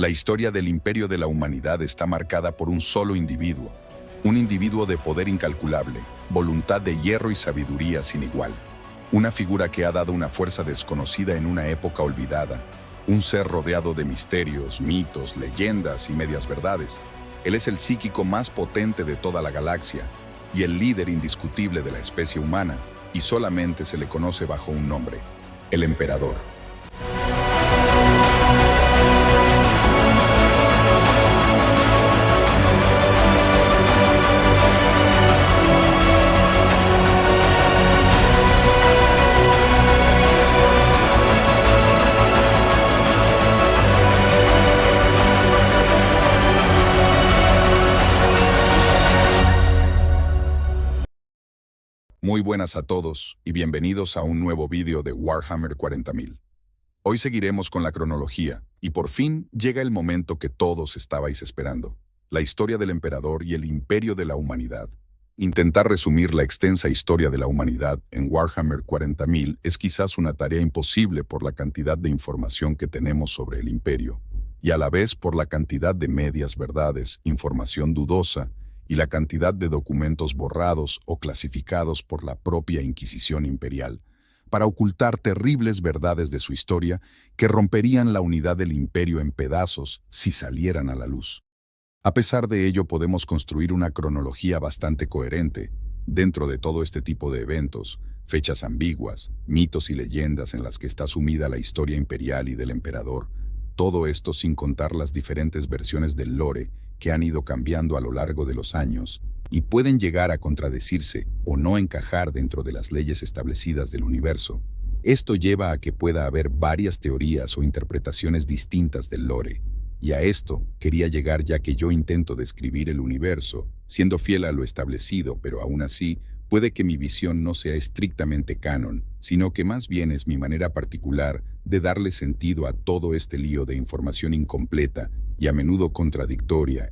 La historia del imperio de la humanidad está marcada por un individuo de poder incalculable, voluntad de hierro y sabiduría sin igual. Una figura que ha dado una fuerza desconocida en una época olvidada, un ser rodeado de misterios, mitos, leyendas y medias verdades. Él es el psíquico más potente de toda la galaxia y el líder indiscutible de la especie humana, y solamente se le conoce bajo un nombre: el Emperador. Muy buenas a todos y bienvenidos a un nuevo vídeo de Warhammer 40.000. Hoy seguiremos con la cronología y por fin llega el momento que todos estabais esperando: la historia del Emperador y el imperio de la humanidad. Intentar resumir la extensa historia de la humanidad en Warhammer 40.000 es quizás una tarea imposible por la cantidad de información que tenemos sobre el imperio, y a la vez por la cantidad de medias verdades, información dudosa, y la cantidad de documentos borrados o clasificados por la propia Inquisición imperial, para ocultar terribles verdades de su historia que romperían la unidad del imperio en pedazos si salieran a la luz. A pesar de ello, podemos construir una cronología bastante coherente dentro de todo este tipo de eventos, fechas ambiguas, mitos y leyendas en las que está sumida la historia imperial y del emperador. Todo esto sin contar las diferentes versiones del lore que han ido cambiando a lo largo de los años y pueden llegar a contradecirse o no encajar dentro de las leyes establecidas del universo. Esto lleva a que pueda haber varias teorías o interpretaciones distintas del lore. Y a esto quería llegar, ya que yo intento describir el universo, siendo fiel a lo establecido, pero aún así puede que mi visión no sea estrictamente canon, sino que más bien es mi manera particular de darle sentido a todo este lío de información incompleta y a menudo contradictoria.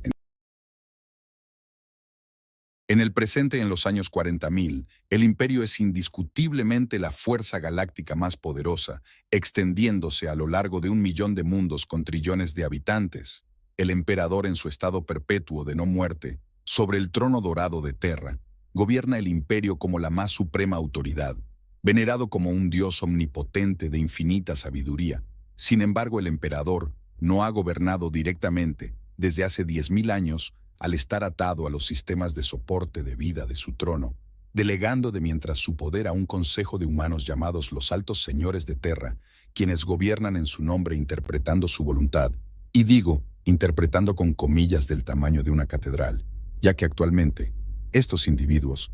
En el presente, en los años 40.000, el imperio es indiscutiblemente la fuerza galáctica más poderosa, extendiéndose a lo largo de 1.000.000 de mundos con trillones de habitantes. El emperador, en su estado perpetuo de no muerte, sobre el trono dorado de Terra, gobierna el imperio como la más suprema autoridad, venerado como un dios omnipotente de infinita sabiduría. Sin embargo, el emperador no ha gobernado directamente desde hace 10.000 años, al estar atado a los sistemas de soporte de vida de su trono, delegando de mientras su poder a un consejo de humanos llamados los Altos Señores de Terra, quienes gobiernan en su nombre interpretando su voluntad, y digo, interpretando con comillas del tamaño de una catedral, ya que actualmente estos individuos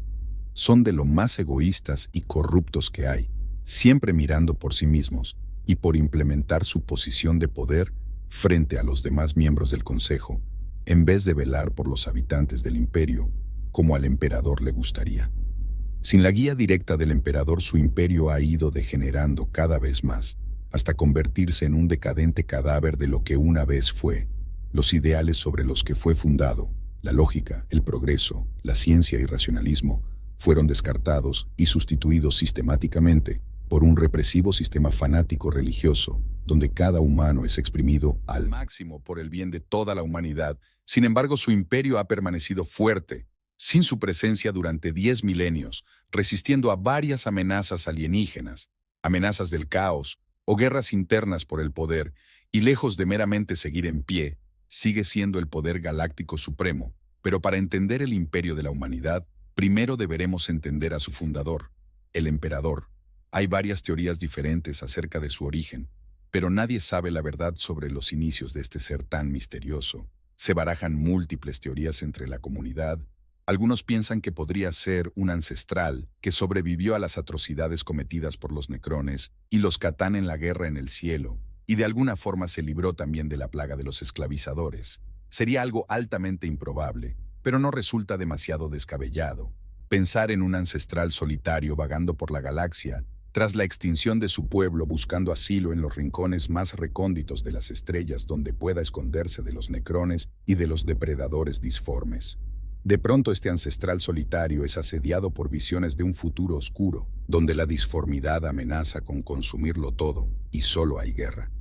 son de lo más egoístas y corruptos que hay, siempre mirando por sí mismos y por implementar su posición de poder frente a los demás miembros del Consejo, en vez de velar por los habitantes del imperio, como al emperador le gustaría. Sin la guía directa del emperador, su imperio ha ido degenerando cada vez más, hasta convertirse en un decadente cadáver de lo que una vez fue. Los ideales sobre los que fue fundado, la lógica, el progreso, la ciencia y racionalismo, fueron descartados y sustituidos sistemáticamente por un represivo sistema fanático religioso, donde cada humano es exprimido al máximo por el bien de toda la humanidad. Sin embargo, su imperio ha permanecido fuerte, sin su presencia durante 10 milenios, resistiendo a varias amenazas alienígenas, amenazas del caos o guerras internas por el poder, y lejos de meramente seguir en pie, sigue siendo el poder galáctico supremo. Pero para entender el imperio de la humanidad, primero deberemos entender a su fundador, el emperador. Hay varias teorías diferentes acerca de su origen, pero nadie sabe la verdad sobre los inicios de este ser tan misterioso. Se barajan múltiples teorías entre la comunidad. Algunos piensan que podría ser un ancestral que sobrevivió a las atrocidades cometidas por los necrones y los Catán en la guerra en el cielo, y de alguna forma se libró también de la plaga de los esclavizadores. Sería algo altamente improbable, pero no resulta demasiado descabellado pensar en un ancestral solitario vagando por la galaxia tras la extinción de su pueblo, buscando asilo en los rincones más recónditos de las estrellas, donde pueda esconderse de los necrones y de los depredadores disformes. De pronto, este ancestral solitario es asediado por visiones de un futuro oscuro, donde la disformidad amenaza con consumirlo todo y solo hay guerra.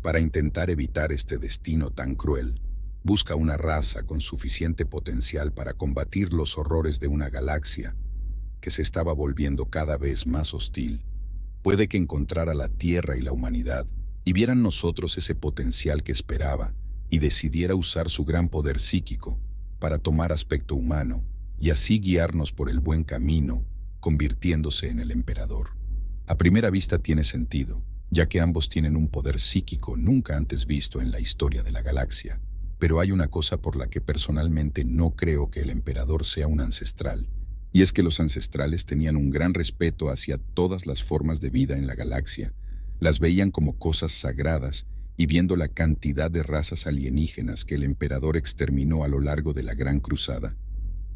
Para intentar evitar este destino tan cruel, busca una raza con suficiente potencial para combatir los horrores de una galaxia que se estaba volviendo cada vez más hostil. Puede que encontrara la Tierra y la humanidad y vieran nosotros ese potencial que esperaba y decidiera usar su gran poder psíquico para tomar aspecto humano y así guiarnos por el buen camino, convirtiéndose en el emperador. A primera vista tiene sentido, ya que ambos tienen un poder psíquico nunca antes visto en la historia de la galaxia. Pero hay una cosa por la que personalmente no creo que el emperador sea un ancestral, y es que los ancestrales tenían un gran respeto hacia todas las formas de vida en la galaxia. Las veían como cosas sagradas, y viendo la cantidad de razas alienígenas que el emperador exterminó a lo largo de la Gran Cruzada,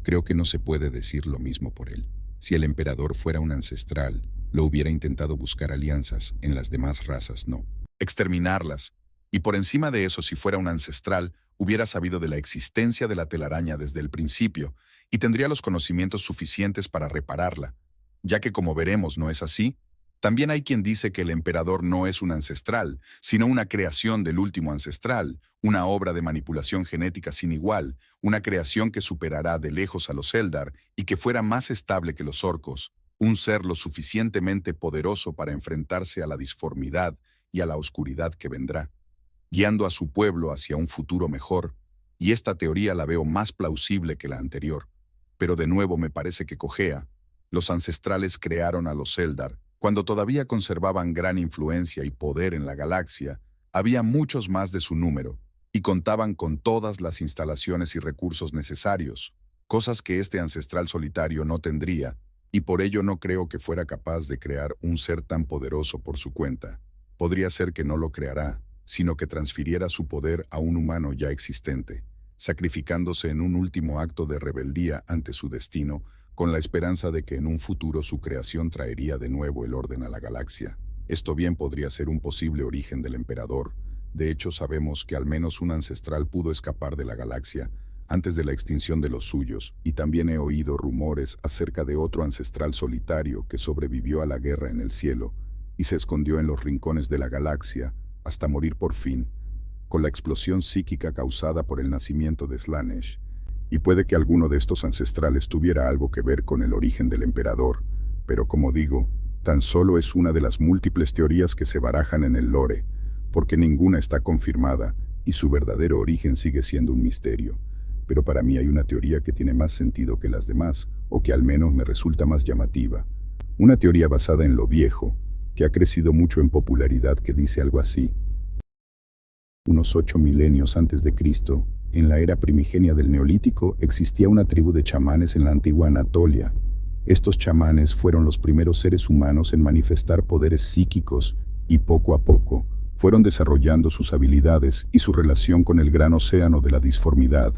creo que no se puede decir lo mismo por él. Si el emperador fuera un ancestral, lo hubiera intentado buscar alianzas, en las demás razas no. Exterminarlas. Y por encima de eso, si fuera un ancestral, hubiera sabido de la existencia de la telaraña desde el principio y tendría los conocimientos suficientes para repararla. Ya que como veremos no es así, también hay quien dice que el emperador no es un ancestral, sino una creación del último ancestral, una obra de manipulación genética sin igual, una creación que superará de lejos a los Eldar y que fuera más estable que los orcos, un ser lo suficientemente poderoso para enfrentarse a la disformidad y a la oscuridad que vendrá, guiando a su pueblo hacia un futuro mejor, y esta teoría la veo más plausible que la anterior. Pero de nuevo me parece que cojea. Los ancestrales crearon a los Eldar. Cuando todavía conservaban gran influencia y poder en la galaxia, había muchos más de su número, y contaban con todas las instalaciones y recursos necesarios, cosas que este ancestral solitario no tendría, y por ello no creo que fuera capaz de crear un ser tan poderoso por su cuenta. Podría ser que no lo creará, sino que transfiriera su poder a un humano ya existente, sacrificándose en un último acto de rebeldía ante su destino, con la esperanza de que en un futuro su creación traería de nuevo el orden a la galaxia. Esto bien podría ser un posible origen del emperador. De hecho, sabemos que al menos un ancestral pudo escapar de la galaxia antes de la extinción de los suyos, y también he oído rumores acerca de otro ancestral solitario que sobrevivió a la guerra en el cielo y se escondió en los rincones de la galaxia hasta morir por fin, con la explosión psíquica causada por el nacimiento de Slaanesh. Y puede que alguno de estos ancestrales tuviera algo que ver con el origen del emperador, pero como digo, tan solo es una de las múltiples teorías que se barajan en el lore, porque ninguna está confirmada y su verdadero origen sigue siendo un misterio. Pero para mí hay una teoría que tiene más sentido que las demás, o que al menos me resulta más llamativa. Una teoría basada en lo viejo, que ha crecido mucho en popularidad, que dice algo así. Unos 8 milenios antes de Cristo, en la era primigenia del Neolítico, existía una tribu de chamanes en la antigua Anatolia. Estos chamanes fueron los primeros seres humanos en manifestar poderes psíquicos y poco a poco fueron desarrollando sus habilidades y su relación con el gran océano de la disformidad.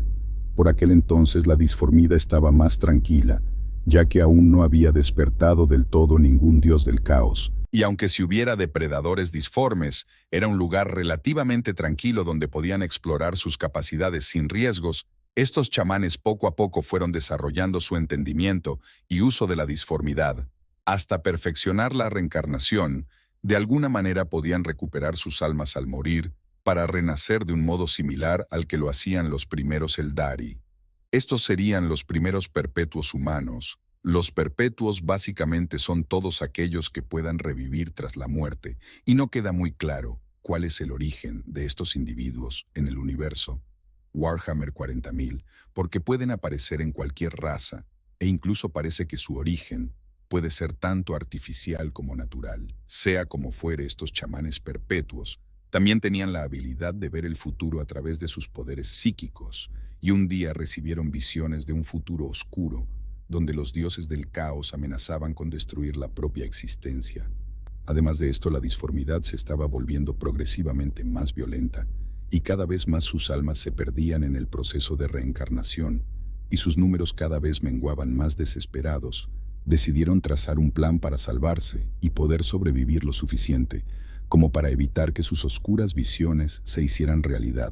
Por aquel entonces la disformidad estaba más tranquila, ya que aún no había despertado del todo ningún dios del caos. Y aunque si hubiera depredadores disformes, era un lugar relativamente tranquilo donde podían explorar sus capacidades sin riesgos. Estos chamanes poco a poco fueron desarrollando su entendimiento y uso de la disformidad. Hasta perfeccionar la reencarnación, de alguna manera podían recuperar sus almas al morir, para renacer de un modo similar al que lo hacían los primeros Eldari. Estos serían los primeros perpetuos humanos. Los perpetuos básicamente son todos aquellos que puedan revivir tras la muerte, y no queda muy claro cuál es el origen de estos individuos en el universo Warhammer 40.000, porque pueden aparecer en cualquier raza, e incluso parece que su origen puede ser tanto artificial como natural. Sea como fuere, estos chamanes perpetuos también tenían la habilidad de ver el futuro a través de sus poderes psíquicos, y un día recibieron visiones de un futuro oscuro, donde los dioses del caos amenazaban con destruir la propia existencia. Además de esto, la disformidad se estaba volviendo progresivamente más violenta, y cada vez más sus almas se perdían en el proceso de reencarnación, y sus números cada vez menguaban más desesperados. Decidieron trazar un plan para salvarse y poder sobrevivir lo suficiente como para evitar que sus oscuras visiones se hicieran realidad.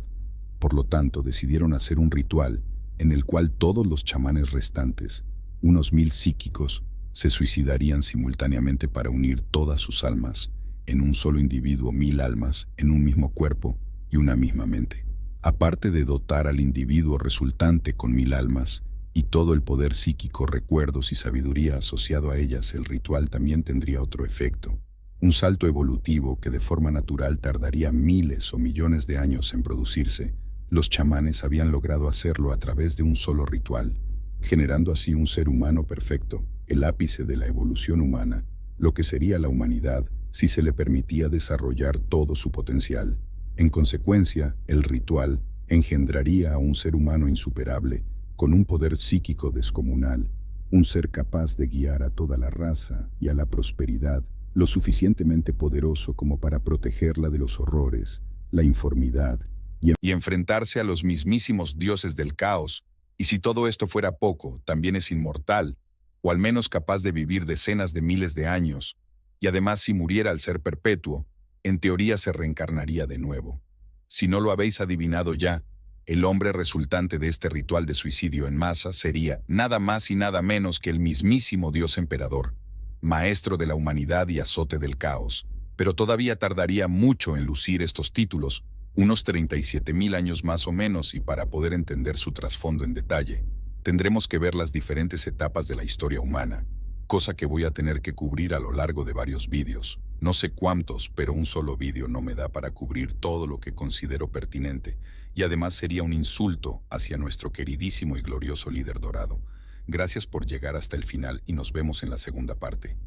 Por lo tanto, decidieron hacer un ritual en el cual todos los chamanes restantes, unos 1000 psíquicos, se suicidarían simultáneamente para unir todas sus almas en un solo individuo 1000 almas, en un mismo cuerpo y una misma mente. Aparte de dotar al individuo resultante con 1000 almas y todo el poder psíquico, recuerdos y sabiduría asociado a ellas, el ritual también tendría otro efecto. Un salto evolutivo que de forma natural tardaría miles o millones de años en producirse. Los chamanes habían logrado hacerlo a través de un solo ritual, generando así un ser humano perfecto, el ápice de la evolución humana, lo que sería la humanidad si se le permitía desarrollar todo su potencial. En consecuencia, el ritual engendraría a un ser humano insuperable, con un poder psíquico descomunal, un ser capaz de guiar a toda la raza y a la prosperidad, lo suficientemente poderoso como para protegerla de los horrores, la informidad y enfrentarse a los mismísimos dioses del caos. Y si todo esto fuera poco, también es inmortal, o al menos capaz de vivir decenas de miles de años, y además si muriera al ser perpetuo, en teoría se reencarnaría de nuevo. Si no lo habéis adivinado ya, el hombre resultante de este ritual de suicidio en masa sería nada más y nada menos que el mismísimo Dios Emperador, maestro de la humanidad y azote del caos. Pero todavía tardaría mucho en lucir estos títulos, unos 37.000 años más o menos, y para poder entender su trasfondo en detalle, tendremos que ver las diferentes etapas de la historia humana, cosa que voy a tener que cubrir a lo largo de varios vídeos. No sé cuántos, pero un solo vídeo no me da para cubrir todo lo que considero pertinente, y además sería un insulto hacia nuestro queridísimo y glorioso líder dorado. Gracias por llegar hasta el final y nos vemos en la segunda parte.